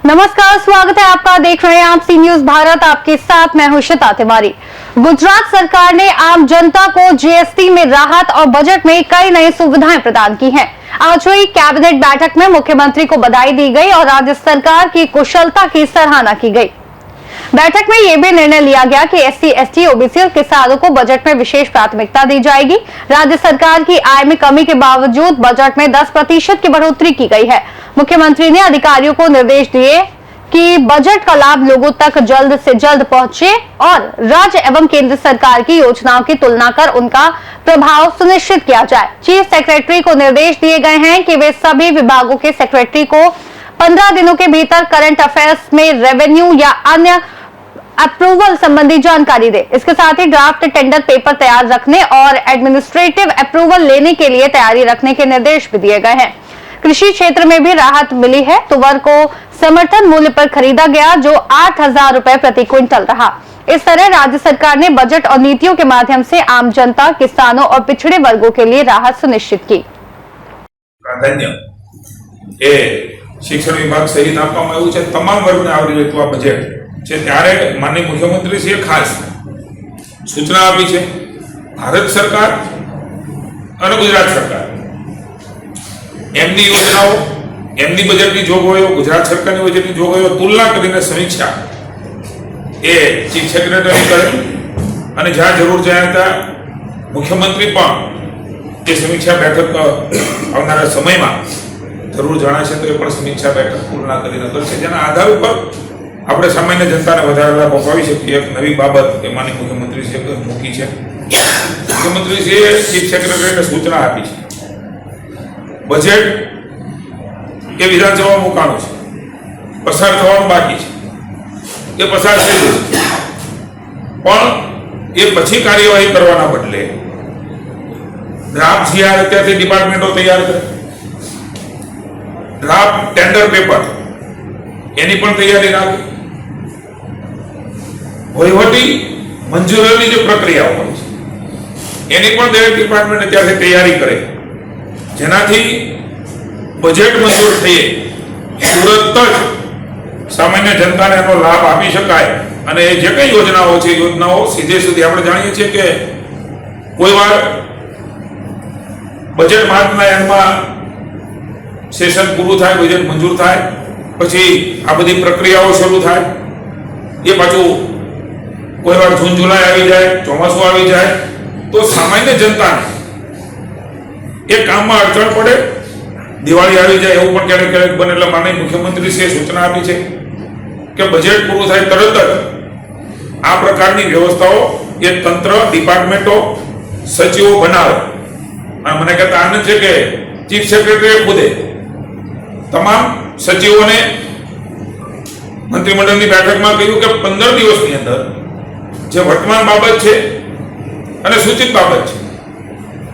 नमस्कार, स्वागत है आपका। देख रहे हैं आप सी न्यूज भारत। आपके साथ मैं हूं श्वेता तिवारी। गुजरात सरकार ने आम जनता को जीएसटी में राहत और बजट में कई नई सुविधाएं प्रदान की हैं। आज हुई कैबिनेट बैठक में मुख्यमंत्री को बधाई दी गई और राज्य सरकार की कुशलता की सराहना की गई। बैठक में यह भी निर्णय लिया गया कि एससी, एसटी, ओबीसी और किसानों को बजट में विशेष प्राथमिकता दी जाएगी। राज्य सरकार की आय में कमी के बावजूद बजट में 10% की बढ़ोतरी की गई है। मुख्यमंत्री ने अधिकारियों को निर्देश दिए कि बजट का लाभ लोगों तक जल्द से जल्द पहुंचे और राज्य एवं केंद्र सरकार की योजनाओं की तुलना कर उनका प्रभाव सुनिश्चित किया जाए। चीफ सेक्रेटरी को निर्देश दिए गए हैं कि वे सभी विभागों के सेक्रेटरी को 15 दिनों के भीतर करंट अफेयर्स में रेवेन्यू या अन्य अप्रूवल संबंधी जानकारी दे। इसके साथ ही ड्राफ्ट टेंडर पेपर तैयार रखने और एडमिनिस्ट्रेटिव अप्रूवल लेने के लिए तैयारी रखने के निर्देश भी दिए गए हैं। कृषि क्षेत्र में भी राहत मिली है। तुअर को समर्थन मूल्य पर खरीदा गया जो 8,000 रुपए प्रति क्विंटल रहा। इस तरह राज्य सरकार ने बजट और नीतियों के माध्यम से आम जनता, किसानों और पिछड़े वर्गों के लिए राहत सुनिश्चित की। शिक्षण विभाग सहित आपવામાં આવ્યું છે તમામ વર્ગને આવરી લેતું આ બજેટ છે। ત્યારે માનનીય મુખ્યમંત્રીશ્રીએ ખાસ સૂચના આપી છે। ભારત સરકાર અને ગુજરાત સરકાર એમની યોજનાઓ, એમની બજેટની જોગવાઈઓ, ગુજરાત સરકારની બજેટની જોગવાઈઓ તુલના કરીને સમીક્ષા એ ચીફ સેક્રેટરી કરે અને જ્યાં જરૂર જાય ત્યાં મુખ્યમંત્રી પણ એ સમીક્ષા બેઠક આવનારા સમયમાં જરૂર જણાશે તો એ પણ સમીક્ષા બેઠક પૂર્ણ કરીને કરશે, જેના આધાર ઉપર આપણે સામાન્ય જનતાને વધારે લાભ અપાવી શકીએ। એક નવી બાબત એ માનનીય મુખ્યમંત્રીશ્રીએ મૂકી છે। મુખ્યમંત્રીશ્રીએ ચીફ સેક્રેટરીને સૂચના આપી છે બજેટ એ વિધાનસભામાં મુકાણું છે, પસાર થવાનું બાકી છે, એ પસાર થઈ જશે, પણ એ પછી કાર્યવાહી કરવાના બદલે ડ્રાફ્ટ જીઆર અત્યારથી ડિપાર્ટમેન્ટો તૈયાર કરે, ડ્રાફ્ટ ટેન્ડર પેપર એની પણ તૈયારી રાખે, વહીવટી મંજૂરીની જે પ્રક્રિયાઓ હોય છે એની પણ દરેક ડિપાર્ટમેન્ટ અત્યારથી તૈયારી કરે, જેનાથી બજેટ મંજૂર થઈએ તુરંત જ સામાન્ય જનતાને એનો લાભ આપી શકાય અને જે કઈ યોજનાઓ છે યોજનાઓ સીધે સીધી આપણે જાણીએ છીએ કે કોઈ વાર બજેટ માર્ચના એન્ડમાં સેશન પૂરું થાય, બજેટ મંજૂર થાય પછી આ બધી પ્રક્રિયાઓ શરૂ થાય, એ પાછું કોઈ વાર જૂન જુલાઈ આવી જાય, ચોમાસું આવી જાય તો સામાન્ય જનતાને એ કામમાં અડચણ પડે, દિવાળી આવી જાય એવું પણ ક્યારેક ક્યારેક બને। એટલે માનનીય મુખ્યમંત્રીશ્રીએ સૂચના આપી છે કે બજેટ પૂરું થાય તરત જ આ પ્રકારની વ્યવસ્થાઓ એ તંત્ર, ડિપાર્ટમેન્ટો, સચિવો બનાવે। મને કહેતા આનંદ છે કે ચીફ સેક્રેટરીએ ખુદે તમામ સચિવોને મંત્રીમંડળની બેઠકમાં કહ્યું કે 15 દિવસની અંદર જે વર્તમાન બાબત છે અને સૂચિત બાબત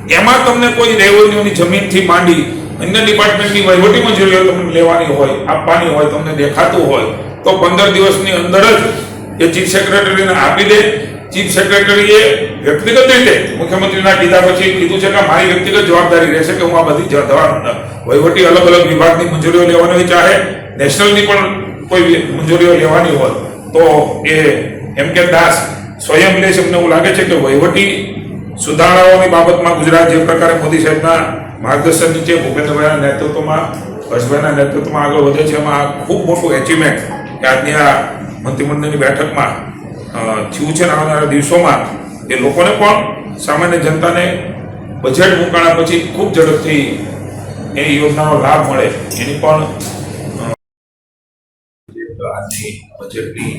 છે એમાં તમને કોઈ રેવન્યુની જમીનથી માંડી અન્ય ડિપાર્ટમેન્ટની વહીવટી મંજૂરીઓ તમને લેવાની હોય, આપવાની હોય, તમને દેખાતું હોય તો 15 દિવસની અંદર જ એ ચીફ સેક્રેટરીને આપી દે। ચીફ સેક્રેટરીએ વ્યક્તિગત રીતે મુખ્યમંત્રીના કીધા પછી કીધું છે કે મારી વ્યક્તિગત જવાબદારી રહેશે કે હું આ બધી વહીવટી અલગ અલગ વિભાગની મંજૂરીઓ લેવાની હોય, ચાહે નેશનલની પણ કોઈ મંજૂરીઓ લેવાની હોય તો એ એમ કે દાસ સ્વયં લે છે। અમને એવું લાગે છે કે વહીવટી સુધારાઓની બાબતમાં ગુજરાત જે પ્રકારે મોદી સાહેબના માર્ગદર્શન નીચે ભૂપેન્દ્રભાઈના નેતૃત્વમાં, હર્ષભાઈના નેતૃત્વમાં આગળ વધે છે, એમાં ખૂબ મોટું એચિવમેન્ટ કે આજની આ મંત્રીમંડળની બેઠકમાં થયું છે। આવનારા દિવસોમાં એ લોકોને પણ સામાન્ય જનતાને બજેટ મુકાણા પછી ખૂબ ઝડપથી એ યોજનાનો લાભ મળે એની પણ આજની બજેટની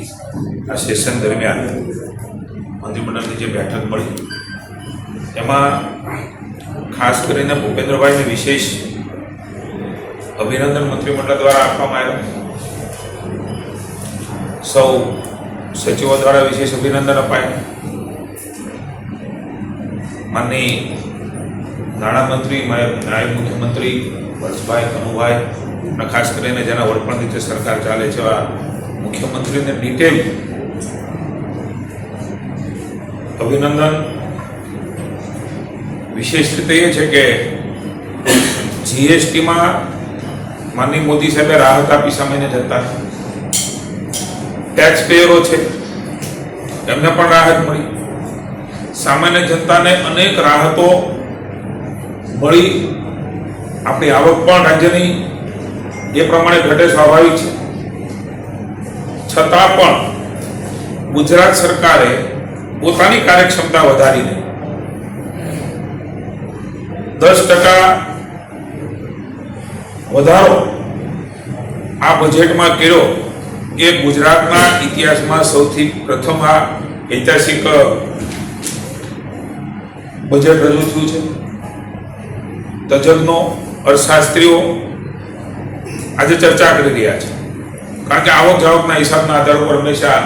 આ સેશન દરમિયાન મંત્રીમંડળની જે બેઠક મળી એમાં ખાસ કરીને ભૂપેન્દ્રભાઈને વિશેષ અભિનંદન મંત્રીમંડળ દ્વારા આપવામાં આવ્યા। સૌ સચિવો દ્વારા વિશેષ અભિનંદન અપાયા। માનની નાણામંત્રી, નાયબ મુખ્યમંત્રી હર્ષભાઈ, કનુભાઈ અને ખાસ કરીને જેના વડપણ નીચે સરકાર ચાલે છે એવા મુખ્યમંત્રીને ડિટેલ અભિનંદન। વિશેષ રીતે એ છે કે જીએસટીમાં માનનીય મોદી સાહેબે રાહત આપી સામાન્ય જનતા, ટેક્સ પેયરો છે એમને પણ રાહત મળી, સામાન્ય જનતાને અનેક રાહતો મળી, આપણી આવક પણ રાજ્યની એ પ્રમાણે ઘટે સ્વાભાવિક છે. છતાં પણ ગુજરાત સરકારે પોતાની કાર્યક્ષમતા વધારીને 10% વધારો આ બજેટમાં કર્યો એ ગુજરાતના ઇતિહાસમાં સૌથી પ્રથમ આ ઐતિહાસિક બજેટ રજૂ થયું છે. તજજ્ઞો, અર્થશાસ્ત્રીઓ આજે ચર્ચા કરી રહ્યા છે, કારણ કે આવક જાવકના હિસાબના આધાર પર હંમેશા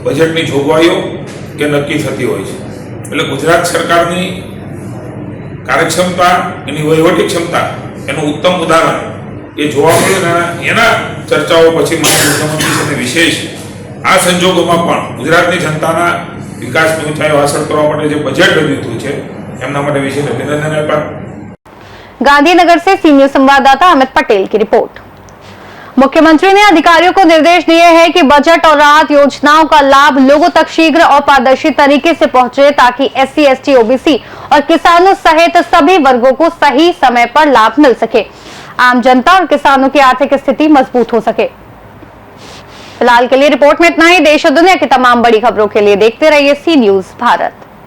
બજેટની જોગવાઈઓ કે નક્કી થતી હોય છે. એટલે ગુજરાત સરકારની કાર્યક્ષમતા, એની વહીવટી ક્ષમતા, એનું ઉત્તમ ઉદાહરણ એ જોવા મળ્યું. એના ચર્ચાઓ પછી માનનીય મુખ્યમંત્રી સાથે વિશેષ આ સંજોગોમાં પણ ગુજરાતની જનતાના વિકાસની ઊંચાઈઓ હાંસલ કરવા માટે જે બજેટ રજૂ થયું છે એમના માટે વિશેષ અભિનંદન આપ્યા. गांधीनगर से सी न्यूज संवाददाता अमित पटेल की रिपोर्ट। मुख्यमंत्री ने अधिकारियों को निर्देश दिए हैं कि बजट और राहत योजनाओं का लाभ लोगों तक शीघ्र और पारदर्शी तरीके से पहुंचे, ताकि एससी, एसटी, ओबीसी और किसानों सहित सभी वर्गों को सही समय पर लाभ मिल सके, आम जनता और किसानों की आर्थिक स्थिति मजबूत हो सके। फिलहाल के लिए रिपोर्ट में इतना ही। देश और दुनिया की तमाम बड़ी खबरों के लिए देखते रहिए सी न्यूज भारत।